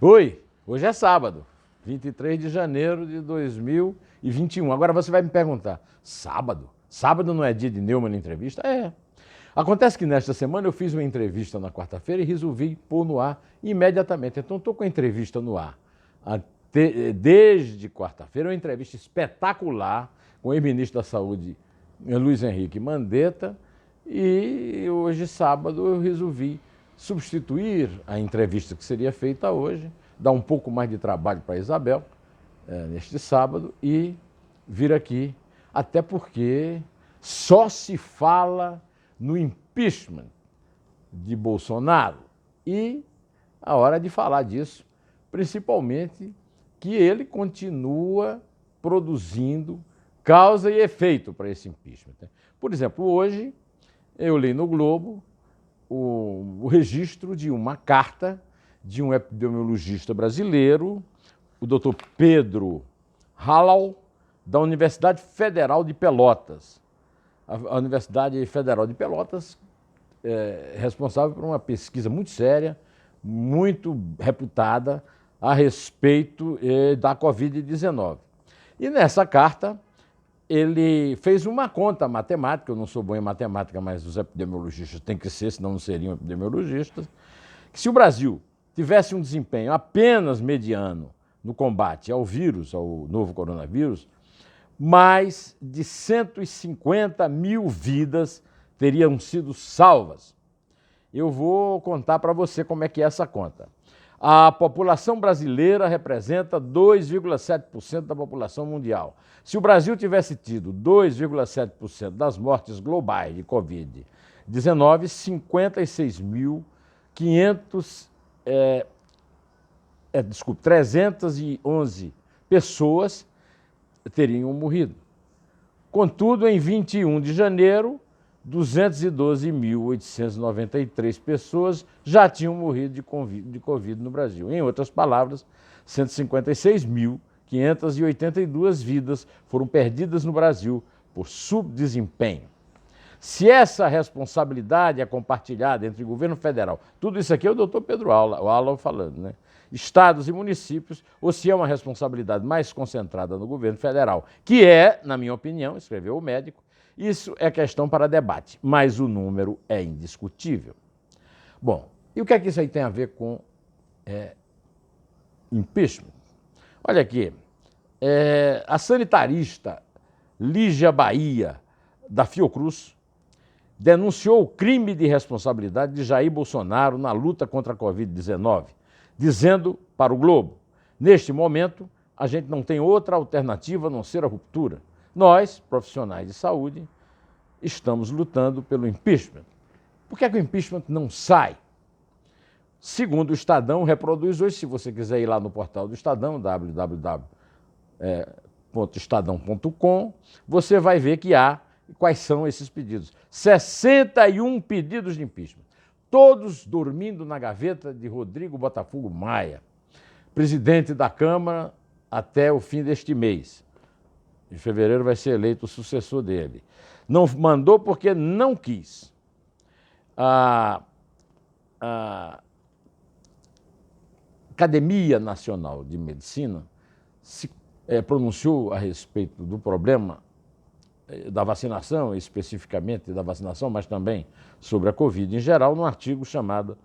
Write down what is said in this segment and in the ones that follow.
Oi, hoje é sábado, 23 de janeiro de 2021. Agora você vai me perguntar, sábado? Sábado não é dia de Neumann Entrevista? É. Acontece que nesta semana eu fiz uma entrevista na quarta-feira e resolvi pôr no ar imediatamente. Então estou com a entrevista no ar desde quarta-feira, uma entrevista espetacular com o ex-ministro da Saúde, Luiz Henrique Mandetta, e hoje, sábado, eu resolvi substituir a entrevista que seria feita hoje, dar um pouco mais de trabalho para a Isabel, neste sábado, e vir aqui, até porque só se fala no impeachment de Bolsonaro e a hora de falar disso, principalmente que ele continua produzindo causa e efeito para esse impeachment. Por exemplo, hoje eu li no Globo o registro de uma carta de um epidemiologista brasileiro, o Dr. Pedro Halal, da Universidade Federal de Pelotas. A Universidade Federal de Pelotas é responsável por uma pesquisa muito séria, muito reputada a respeito da Covid-19. E nessa carta ele fez uma conta matemática, eu não sou bom em matemática, mas os epidemiologistas têm que ser, senão não seriam epidemiologistas, que se o Brasil tivesse um desempenho apenas mediano no combate ao vírus, ao novo coronavírus, mais de 150 mil vidas teriam sido salvas. Eu vou contar para você como é que é essa conta. A população brasileira representa 2,7% da população mundial. Se o Brasil tivesse tido 2,7% das mortes globais de Covid-19, 311 pessoas teriam morrido. Contudo, em 21 de janeiro, 212.893 pessoas já tinham morrido de Covid no Brasil. Em outras palavras, 156.582 vidas foram perdidas no Brasil por subdesempenho. Se essa responsabilidade é compartilhada entre o governo federal, tudo isso aqui é o doutor Pedro Halal falando, né? Estados e municípios, ou se é uma responsabilidade mais concentrada no governo federal, que é, na minha opinião, escreveu o médico, isso é questão para debate, mas o número é indiscutível. Bom, e o que é que isso aí tem a ver com impeachment? Olha aqui, a sanitarista Lígia Bahia, da Fiocruz, denunciou o crime de responsabilidade de Jair Bolsonaro na luta contra a Covid-19, dizendo para o Globo, neste momento, a gente não tem outra alternativa a não ser a ruptura. Nós, profissionais de saúde, estamos lutando pelo impeachment. Por que é que o impeachment não sai? Segundo o Estadão, reproduz hoje, se você quiser ir lá no portal do Estadão, www.estadão.com, você vai ver que há quais são esses pedidos. 61 pedidos de impeachment, todos dormindo na gaveta de Rodrigo Botafogo Maia, presidente da Câmara até o fim deste mês. Em fevereiro vai ser eleito o sucessor dele. Não mandou porque não quis. A Academia Nacional de Medicina se pronunciou a respeito do problema da vacinação, especificamente da vacinação, mas também sobre a Covid em geral, num artigo chamado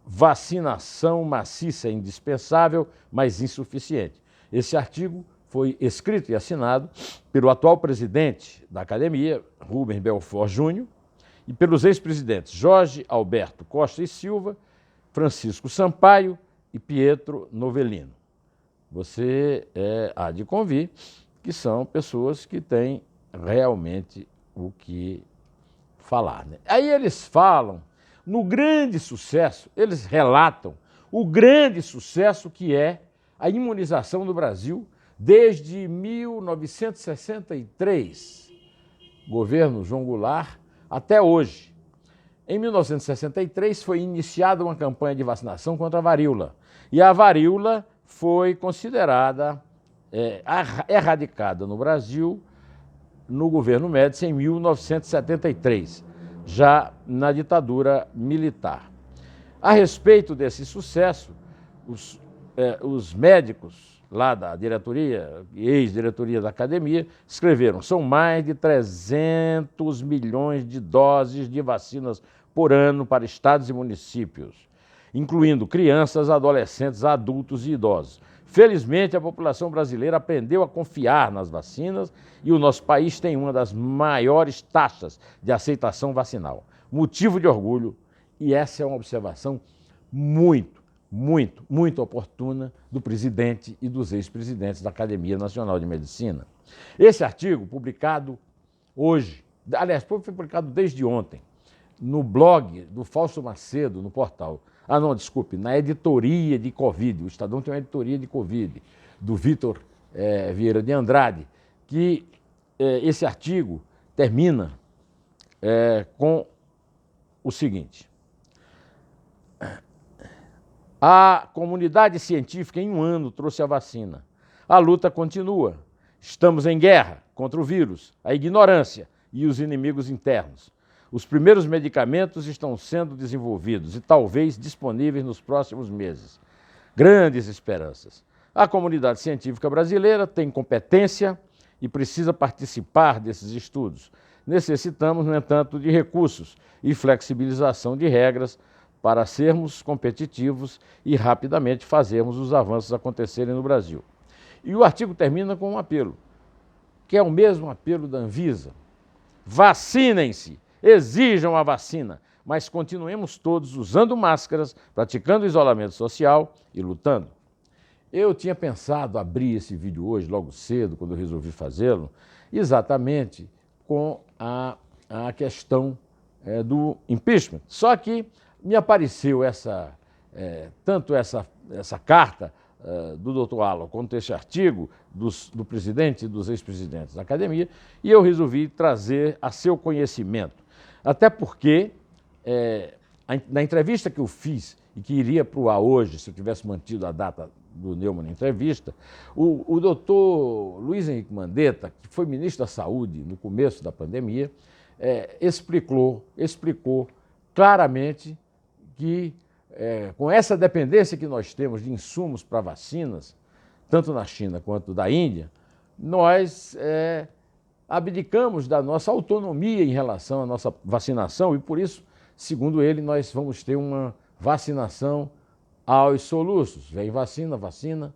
Vacinação Maciça Indispensável, mas Insuficiente. Esse artigo foi escrito e assinado pelo atual presidente da Academia, Rubens Belfort Júnior, e pelos ex-presidentes Jorge Alberto Costa e Silva, Francisco Sampaio e Pietro Novellino. Você há de convir que são pessoas que têm realmente o que falar, né? Aí eles falam no grande sucesso, eles relatam o grande sucesso que é a imunização no Brasil desde 1963, governo João Goulart, até hoje. Em 1963 foi iniciada uma campanha de vacinação contra a varíola, e a varíola foi considerada erradicada no Brasil no governo Médici em 1973, já na ditadura militar. A respeito desse sucesso, os médicos lá da diretoria, ex-diretoria da academia, escreveram: são mais de 300 milhões de doses de vacinas por ano para estados e municípios, incluindo crianças, adolescentes, adultos e idosos. Felizmente, a população brasileira aprendeu a confiar nas vacinas e o nosso país tem uma das maiores taxas de aceitação vacinal. Motivo de orgulho, e essa é uma observação muito oportuna do presidente e dos ex-presidentes da Academia Nacional de Medicina. Esse artigo, publicado hoje, aliás, foi publicado desde ontem, no blog do Fausto Macedo, no portal, na editoria de Covid, o Estadão tem uma editoria de Covid, do Vitor Vieira de Andrade, que esse artigo termina com o seguinte: a comunidade científica em um ano trouxe a vacina. A luta continua. Estamos em guerra contra o vírus, a ignorância e os inimigos internos. Os primeiros medicamentos estão sendo desenvolvidos e talvez disponíveis nos próximos meses. Grandes esperanças. A comunidade científica brasileira tem competência e precisa participar desses estudos. Necessitamos, no entanto, de recursos e flexibilização de regras para sermos competitivos e rapidamente fazermos os avanços acontecerem no Brasil. E o artigo termina com um apelo, que é o mesmo apelo da Anvisa. Vacinem-se, exijam a vacina, mas continuemos todos usando máscaras, praticando isolamento social e lutando. Eu tinha pensado abrir esse vídeo hoje, logo cedo, quando eu resolvi fazê-lo, exatamente com a questão do impeachment. Só que me apareceu tanto essa carta do doutor Alan quanto esse artigo do presidente e dos ex-presidentes da academia, e eu resolvi trazer a seu conhecimento. Até porque, na entrevista que eu fiz, e que iria para o ar hoje, se eu tivesse mantido a data do Neumann entrevista, o doutor Luiz Henrique Mandetta, que foi ministro da Saúde no começo da pandemia, explicou claramente que, com essa dependência que nós temos de insumos para vacinas, tanto na China quanto da Índia, nós abdicamos da nossa autonomia em relação à nossa vacinação e, por isso, segundo ele, nós vamos ter uma vacinação aos soluços. Vem vacina,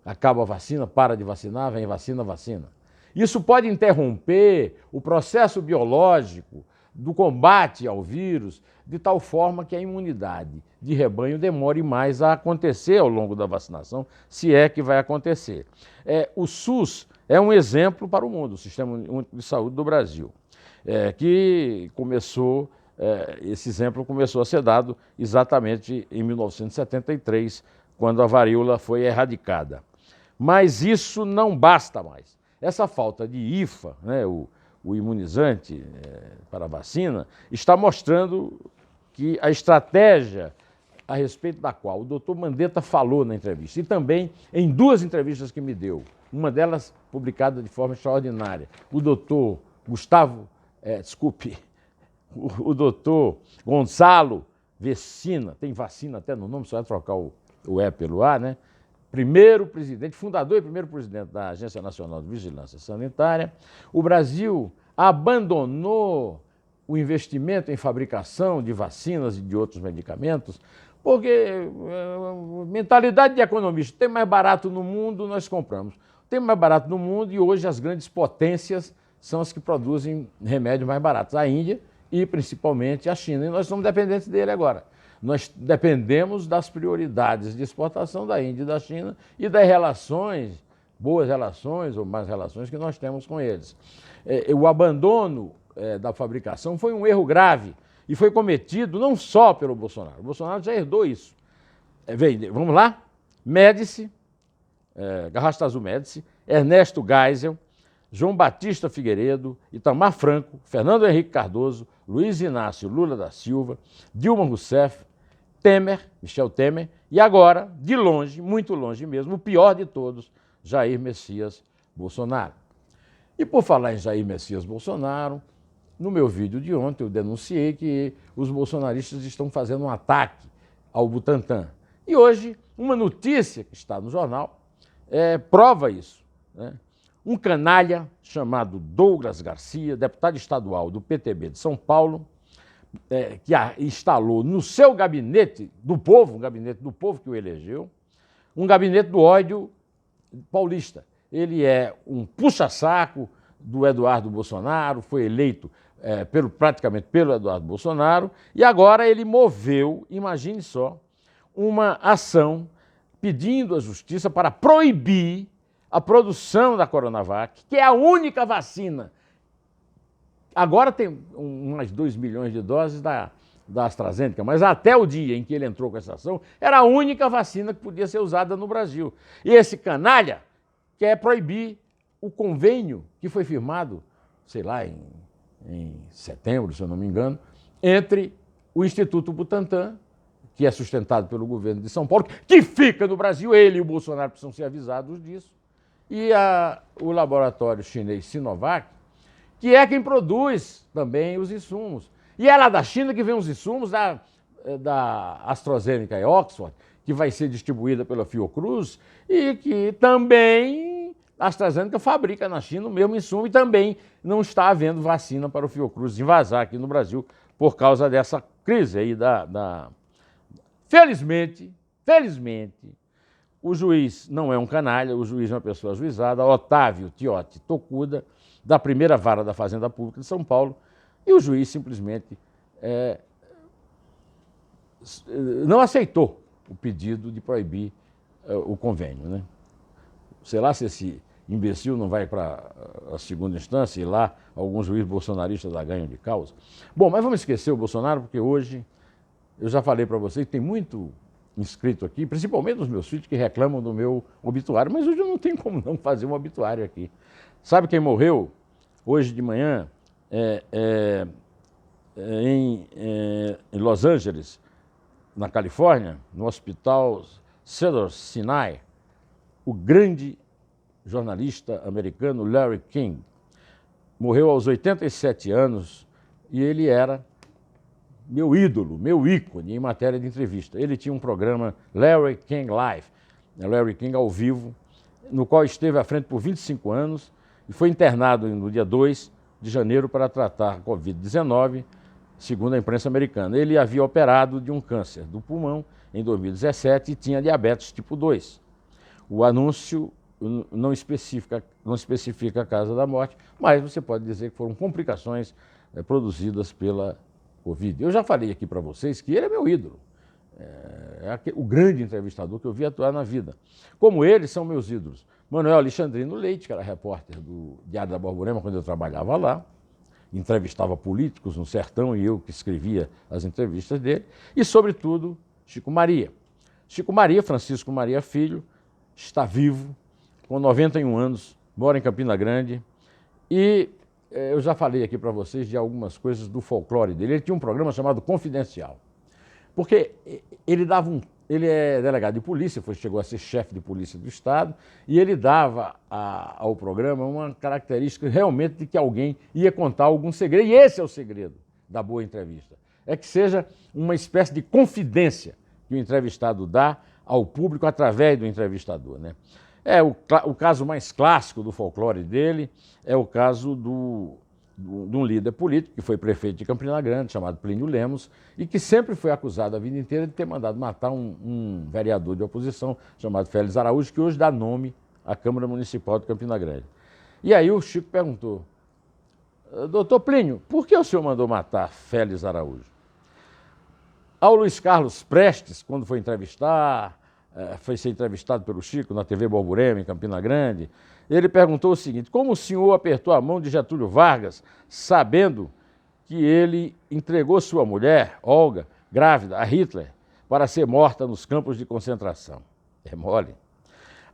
acaba a vacina, para de vacinar, vem vacina. Isso pode interromper o processo biológico do combate ao vírus, de tal forma que a imunidade de rebanho demore mais a acontecer ao longo da vacinação, se é que vai acontecer. O SUS é um exemplo para o mundo, o Sistema Único de Saúde do Brasil, que começou, esse exemplo começou a ser dado exatamente em 1973, quando a varíola foi erradicada. Mas isso não basta mais. Essa falta de IFA, né, o imunizante para a vacina, está mostrando que a estratégia a respeito da qual o doutor Mandetta falou na entrevista, e também em duas entrevistas que me deu, uma delas publicada de forma extraordinária, o doutor o doutor Gonçalo Vecina, tem vacina até no nome, só vai trocar o E pelo A, né? Primeiro presidente, fundador e primeiro presidente da Agência Nacional de Vigilância Sanitária. O Brasil abandonou o investimento em fabricação de vacinas e de outros medicamentos, porque mentalidade de economista, tem mais barato no mundo, nós compramos. Tem mais barato no mundo e hoje as grandes potências são as que produzem remédios mais baratos. A Índia e principalmente a China. E nós somos dependentes dele agora. Nós dependemos das prioridades de exportação da Índia e da China e das relações, boas relações ou más relações que nós temos com eles. O abandono da fabricação foi um erro grave e foi cometido não só pelo Bolsonaro. O Bolsonaro já herdou isso. Vamos lá? Médici, Garrastazu Azul Médici, Ernesto Geisel, João Batista Figueiredo, Itamar Franco, Fernando Henrique Cardoso, Luiz Inácio Lula da Silva, Dilma Rousseff, Michel Temer, e agora, de longe, muito longe mesmo, o pior de todos, Jair Messias Bolsonaro. E por falar em Jair Messias Bolsonaro, no meu vídeo de ontem eu denunciei que os bolsonaristas estão fazendo um ataque ao Butantan. E hoje, uma notícia que está no jornal prova isso, né? Um canalha chamado Douglas Garcia, deputado estadual do PTB de São Paulo, que instalou no seu gabinete do povo, um gabinete do povo que o elegeu, um gabinete do ódio paulista. Ele é um puxa-saco do Eduardo Bolsonaro, foi eleito praticamente pelo Eduardo Bolsonaro, e agora ele moveu, imagine só, uma ação pedindo à justiça para proibir a produção da Coronavac, que é a única vacina. Agora tem umas 2 milhões de doses da AstraZeneca, mas até o dia em que ele entrou com essa ação, era a única vacina que podia ser usada no Brasil. E esse canalha quer proibir o convênio que foi firmado, sei lá, em setembro, se eu não me engano, entre o Instituto Butantan, que é sustentado pelo governo de São Paulo, que fica no Brasil, ele e o Bolsonaro precisam ser avisados disso, e o laboratório chinês Sinovac, que é quem produz também os insumos. E é lá da China que vem os insumos da AstraZeneca e Oxford, que vai ser distribuída pela Fiocruz, e que também a AstraZeneca fabrica na China o mesmo insumo, e também não está havendo vacina para o Fiocruz invasar aqui no Brasil por causa dessa crise aí Felizmente, o juiz não é um canalha, o juiz é uma pessoa ajuizada, Otávio Tiotti Tocuda, da primeira vara da Fazenda Pública de São Paulo, e o juiz simplesmente não aceitou o pedido de proibir o convênio, né? Sei lá se esse imbecil não vai para a segunda instância e lá alguns juízes bolsonaristas lá ganham de causa. Bom, mas vamos esquecer o Bolsonaro, porque hoje eu já falei para vocês que tem muito inscrito aqui, principalmente os meus filhos que reclamam do meu obituário, mas hoje eu não tenho como não fazer um obituário aqui. Sabe quem morreu hoje de manhã em Los Angeles, na Califórnia, no hospital Cedars-Sinai? O grande jornalista americano Larry King. Morreu aos 87 anos e ele era meu ídolo, meu ícone em matéria de entrevista. Ele tinha um programa Larry King Live, Larry King ao vivo, no qual esteve à frente por 25 anos e foi internado no dia 2 de janeiro para tratar a Covid-19, segundo a imprensa americana. Ele havia operado de um câncer do pulmão em 2017 e tinha diabetes tipo 2. O anúncio não especifica a causa da morte, mas você pode dizer que foram complicações produzidas pela Covid. Eu já falei aqui para vocês que ele é meu ídolo. O grande entrevistador que eu vi atuar na vida. Como ele, são meus ídolos. Manuel Alexandrino Leite, que era repórter do Diário da Borborema quando eu trabalhava lá, entrevistava políticos no sertão e eu que escrevia as entrevistas dele. E, sobretudo, Chico Maria. Chico Maria, Francisco Maria Filho, está vivo, com 91 anos, mora em Campina Grande e eu já falei aqui para vocês de algumas coisas do folclore dele. Ele tinha um programa chamado Confidencial, porque ele é delegado de polícia, chegou a ser chefe de polícia do Estado, e ele dava ao programa uma característica realmente de que alguém ia contar algum segredo, e esse é o segredo da boa entrevista, é que seja uma espécie de confidência que o entrevistado dá ao público através do entrevistador, né? O caso mais clássico do folclore dele é o caso de um líder político que foi prefeito de Campina Grande, chamado Plínio Lemos, e que sempre foi acusado a vida inteira de ter mandado matar um vereador de oposição chamado Félix Araújo, que hoje dá nome à Câmara Municipal de Campina Grande. E aí o Chico perguntou: doutor Plínio, por que o senhor mandou matar Félix Araújo? Ao Luiz Carlos Prestes, quando foi ser entrevistado pelo Chico na TV Borborema, em Campina Grande, ele perguntou o seguinte: como o senhor apertou a mão de Getúlio Vargas, sabendo que ele entregou sua mulher, Olga, grávida, a Hitler, para ser morta nos campos de concentração? É mole.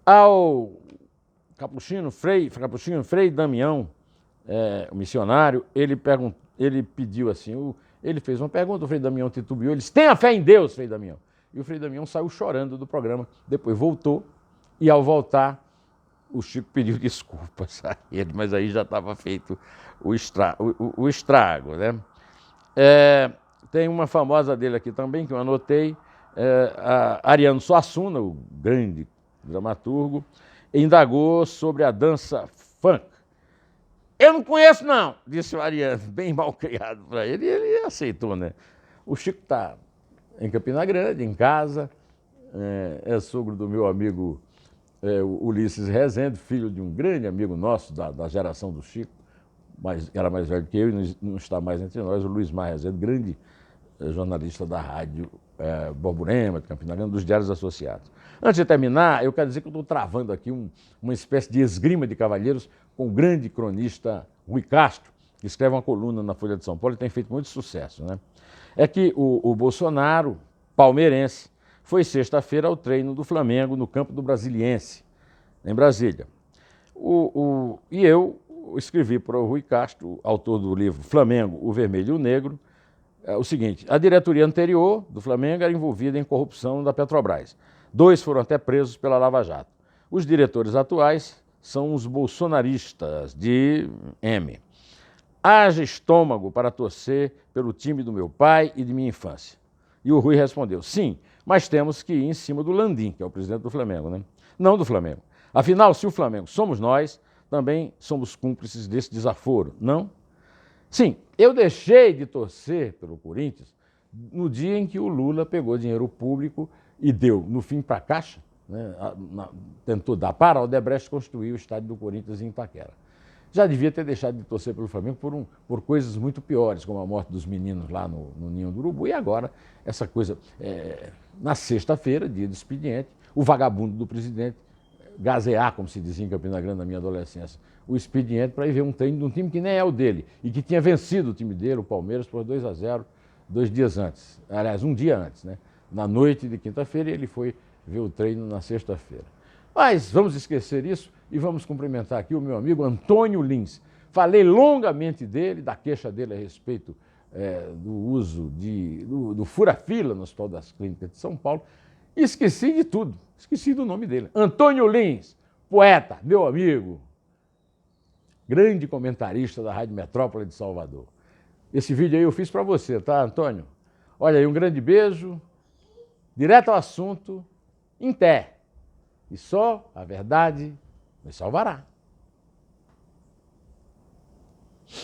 Ao Capuchinho Frei Damião, o missionário, ele pediu assim, ele fez uma pergunta, o Frei Damião titubeou, ele disse: tenha fé em Deus, Frei Damião. E o Frei Damião saiu chorando do programa, depois voltou, e ao voltar, o Chico pediu desculpas a ele, mas aí já estava feito o estrago, né? Tem uma famosa dele aqui também, que eu anotei, Ariano Suassuna, o grande dramaturgo, indagou sobre a dança funk. Eu não conheço, não, disse o Ariano, bem mal criado para ele, e ele aceitou, né? O Chico está em Campina Grande, em casa, é sogro do meu amigo Ulisses Rezende, filho de um grande amigo nosso da geração do Chico, mas era mais velho que eu e não está mais entre nós, o Luiz Mar Rezende, grande jornalista da rádio Borborema, de Campina Grande, dos Diários Associados. Antes de terminar, eu quero dizer que eu estou travando aqui uma espécie de esgrima de cavalheiros com o grande cronista Rui Castro, que escreve uma coluna na Folha de São Paulo e tem feito muito sucesso, né? É que o Bolsonaro, palmeirense, foi sexta-feira ao treino do Flamengo no campo do Brasiliense, em Brasília. E eu escrevi para o Rui Castro, autor do livro Flamengo, o Vermelho e o Negro, o seguinte: a diretoria anterior do Flamengo era envolvida em corrupção da Petrobras. 2 foram até presos pela Lava Jato. Os diretores atuais são os bolsonaristas de M. Haja estômago para torcer pelo time do meu pai e de minha infância. E o Rui respondeu: sim, mas temos que ir em cima do Landim, que é o presidente do Flamengo, né? Não do Flamengo. Afinal, se o Flamengo somos nós, também somos cúmplices desse desaforo, não? Sim, eu deixei de torcer pelo Corinthians no dia em que o Lula pegou dinheiro público e deu, no fim, para a Caixa, né? Tentou dar para a Odebrecht construir o estádio do Corinthians em Itaquera. Já devia ter deixado de torcer pelo Flamengo por coisas muito piores, como a morte dos meninos lá no Ninho do Urubu, e agora essa coisa, na sexta-feira, dia do expediente, o vagabundo do presidente gazear, como se dizia em Campina Grande na minha adolescência, o expediente para ir ver um treino de um time que nem é o dele e que tinha vencido o time dele, o Palmeiras, por 2-0, 2 dias antes. Aliás, um dia antes, né? Na noite de quinta-feira, ele foi ver o treino na sexta-feira. Mas vamos esquecer isso e vamos cumprimentar aqui o meu amigo Antônio Lins. Falei longamente dele, da queixa dele a respeito do uso do fura-fila no Hospital das Clínicas de São Paulo. E esqueci de tudo, esqueci do nome dele. Antônio Lins, poeta, meu amigo, grande comentarista da Rádio Metrópole de Salvador. Esse vídeo aí eu fiz para você, tá, Antônio? Olha aí, um grande beijo, direto ao assunto, em pé. E só a verdade nos salvará.